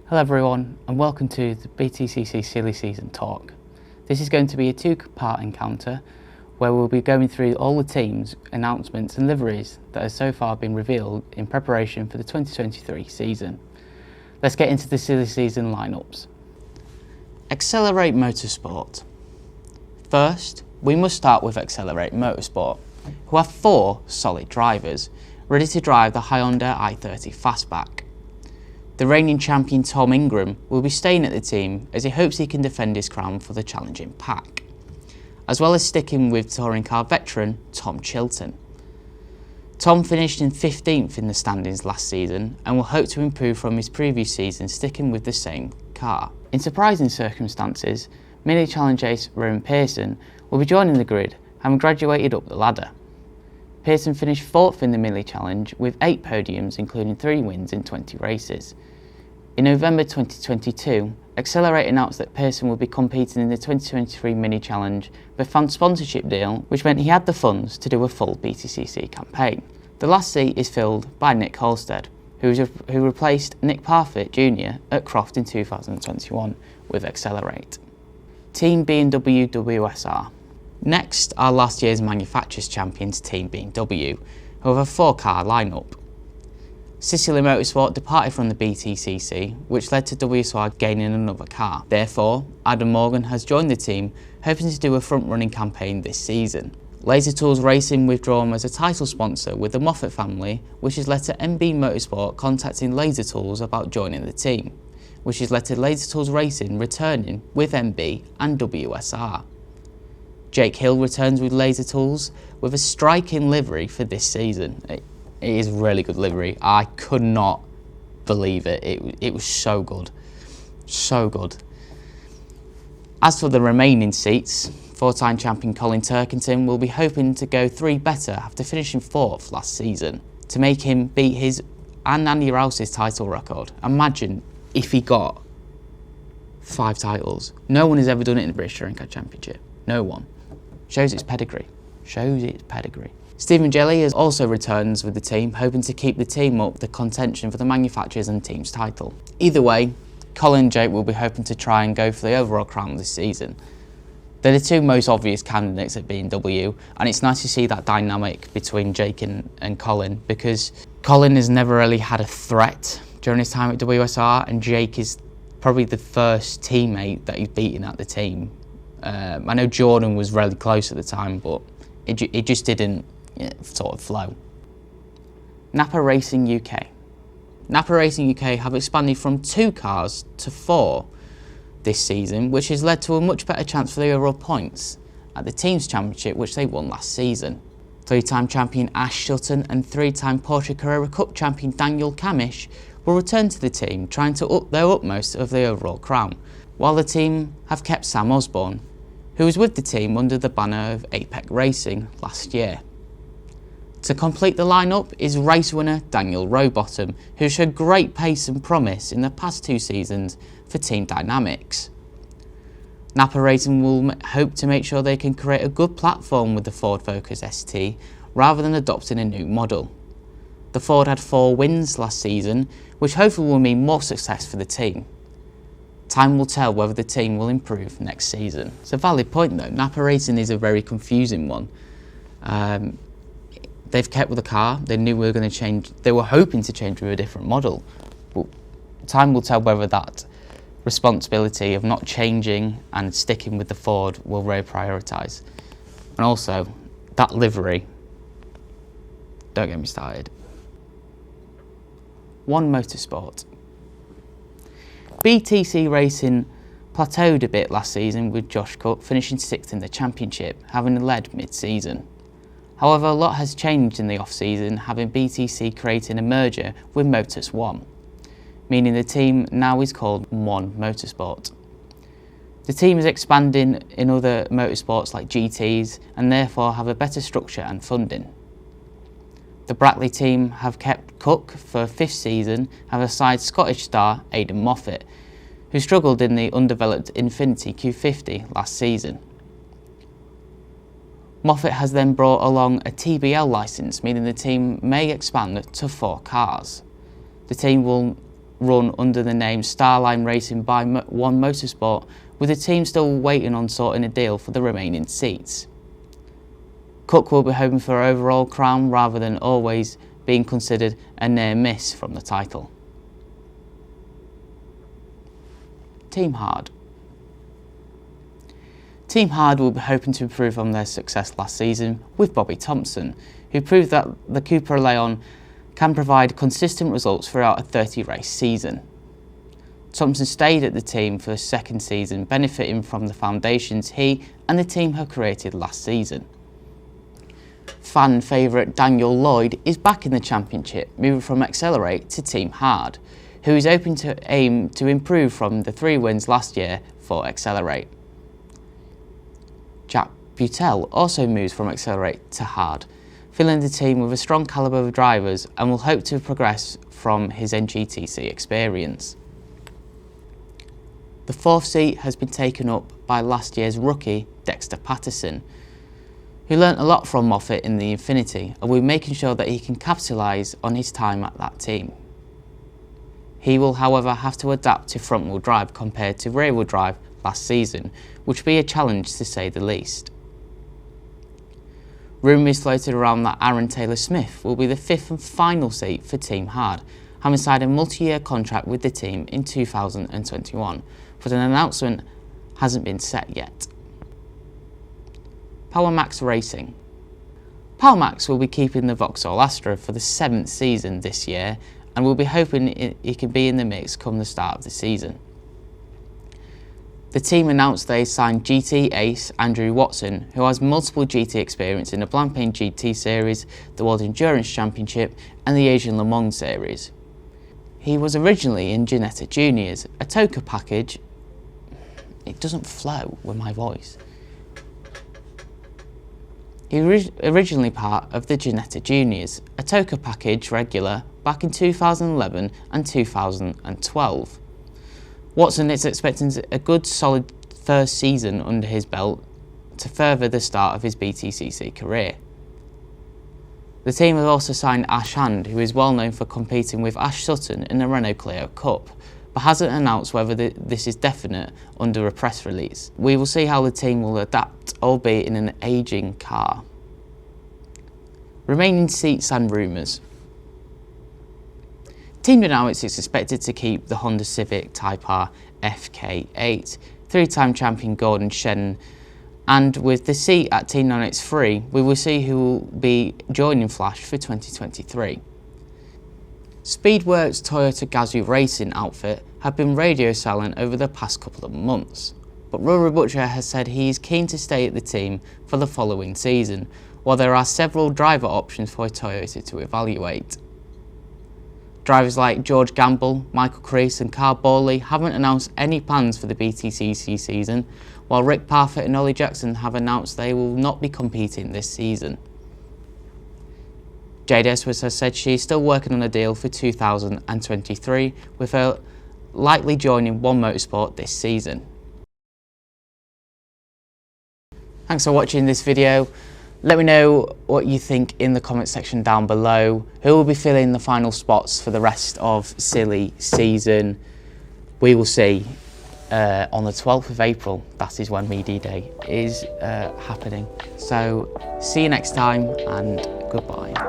Hello everyone and welcome to the BTCC Silly Season Talk. This is going to be a two-part encounter where we'll be going through all the teams, announcements and liveries that have so far been revealed in preparation for the 2023 season. Let's get into the Silly Season lineups. Excelr8 Motorsport. First, we must start with Excelr8 Motorsport, who have 4 solid drivers ready to drive the Hyundai i30 Fastback. The reigning champion Tom Ingram will be staying at the team as he hopes he can defend his crown for the challenging pack, as well as sticking with touring car veteran Tom Chilton. Tom finished in 15th in the standings last season and will hope to improve from his previous season sticking with the same car. In surprising circumstances, Mini Challenge ace Rowan Pearson will be joining the grid, having graduated up the ladder. Pearson finished 4th in the Mini Challenge with 8 podiums including 3 wins in 20 races. In November 2022, Excelr8 announced that Pearson will be competing in the 2023 Mini Challenge with a fan sponsorship deal, which meant he had the funds to do a full BTCC campaign. The last seat is filled by Nick Halstead, who replaced Nick Parfitt Jr. at Croft in 2021 with Excelr8. Team B&W WSR. Next are last year's manufacturers champions Team B&W, who have a 4-car lineup. Sicily Motorsport departed from the BTCC, which led to WSR gaining another car. Therefore, Adam Morgan has joined the team, hoping to do a front-running campaign this season. Laser Tools Racing withdrawn as a title sponsor with the Moffat family, which has led to MB Motorsport contacting Laser Tools about joining the team, which has led to Laser Tools Racing returning with MB and WSR. Jake Hill returns with Laser Tools with a striking livery for this season. It is a really good livery. I could not believe it. It was so good. So good. As for the remaining seats, 4-time champion Colin Turkington will be hoping to go 3 better after finishing 4th last season to make him beat his and Andy Rouse's title record. Imagine if he got 5 titles. No one has ever done it in the British Touring Car Championship. No one. Shows its pedigree. Shows its pedigree. Stephen Jelly also returns with the team, hoping to keep the team up the contention for the manufacturers and team's title. Either way, Colin and Jake will be hoping to try and go for the overall crown this season. They're the 2 most obvious candidates at B&W, and it's nice to see that dynamic between Jake and Colin, because Colin has never really had a threat during his time at WSR, and Jake is probably the first teammate that he's beaten at the team. I know Jordan was really close at the time, but it just didn't sort of flow. NAPA Racing UK. NAPA Racing UK have expanded from 2 cars to 4 this season, which has led to a much better chance for the overall points at the Teams Championship, which they won last season. 3-time champion Ash Sutton and 3-time Porsche Carrera Cup champion Daniel Camish will return to the team, trying to up their utmost of the overall crown, while the team have kept Sam Osborne, who was with the team under the banner of APEC Racing last year. To complete the lineup is race winner Daniel Rowbottom, who showed great pace and promise in the past 2 seasons for Team Dynamics. NAPA Racing will hope to make sure they can create a good platform with the Ford Focus ST rather than adopting a new model. The Ford had 4 wins last season, which hopefully will mean more success for the team. Time will tell whether the team will improve next season. It's a valid point though. NAPA Racing is a very confusing one. They've kept with the car. They knew we were going to change. They were hoping to change with a different model. But time will tell whether that responsibility of not changing and sticking with the Ford will really prioritise. And also, that livery. Don't get me started. One Motorsport. BTC Racing plateaued a bit last season with Josh Cook finishing 6th in the championship, having led mid-season. However, a lot has changed in the off-season, having BTC creating a merger with Motus1, meaning the team now is called One Motorsport. The team is expanding in other motorsports like GTs and therefore have a better structure and funding. The Brackley team have kept Cook for a 5th season, have aside Scottish star Aidan Moffat, who struggled in the undeveloped Infiniti Q50 last season. Moffat has then brought along a TBL licence, meaning the team may expand to 4 cars. The team will run under the name Starline Racing by BT.1 Motorsport, with the team still waiting on sorting a deal for the remaining seats. Cook will be hoping for an overall crown rather than always being considered a near miss from the title. Team Hard. Team Hard will be hoping to improve on their success last season with Bobby Thompson, who proved that the Cupra Leon can provide consistent results throughout a 30-race season. Thompson stayed at the team for the second season, benefiting from the foundations he and the team had created last season. Fan favourite Daniel Lloyd is back in the championship, moving from Excelr8 to Team Hard, who is open to aim to improve from the 3 wins last year for Excelr8. Jack Butel also moves from Excelr8 to Hard, filling the team with a strong calibre of drivers, and will hope to progress from his NGTC experience. The 4th seat has been taken up by last year's rookie Dexter Patterson, who learnt a lot from Moffat in the Infinity and will be making sure that he can capitalise on his time at that team. He will however have to adapt to front wheel drive compared to rear wheel drive last season, which will be a challenge to say the least. Rumours floated around that Aaron Taylor-Smith will be the 5th and final seat for Team Hard, having signed a multi-year contract with the team in 2021, but an announcement hasn't been set yet. PowerMax Racing. PowerMax will be keeping the Vauxhall Astra for the 7th season this year, and will be hoping he can be in the mix come the start of the season. The team announced they signed GT ace Andrew Watson, who has multiple GT experience in the Blancpain GT Series, the World Endurance Championship and the Asian Le Mans Series. He was originally in Ginetta Juniors, a Toka package. It doesn't flow with my voice. He was originally part of the Ginetta Juniors, a Toka package regular back in 2011 and 2012. Watson is expecting a good solid first season under his belt to further the start of his BTCC career. The team have also signed Ash Hand, who is well known for competing with Ash Sutton in the Renault Clio Cup, but hasn't announced whether this is definite under a press release. We will see how the team will adapt, albeit in an ageing car. Remaining seats and rumours. Team Dynamics is expected to keep the Honda Civic Type R FK8, 3-time champion Gordon Shen, and with the seat at Team Dynamics 3, we will see who will be joining Flash for 2023. Speedworks Toyota Gazoo Racing outfit have been radio silent over the past couple of months, but Rory Butcher has said he is keen to stay at the team for the following season, while there are several driver options for Toyota to evaluate. Drivers like George Gamble, Michael Crease and Carl Borley haven't announced any plans for the BTCC season, while Rick Parfitt and Ollie Jackson have announced they will not be competing this season. Jade Esworth has said she is still working on a deal for 2023, with her likely joining One Motorsport this season. Thanks for watching this video. Let me know what you think in the comment section down below. Who will be filling the final spots for the rest of silly season? We will see on the 12th of April. That is when Media Day is happening. So see you next time and goodbye.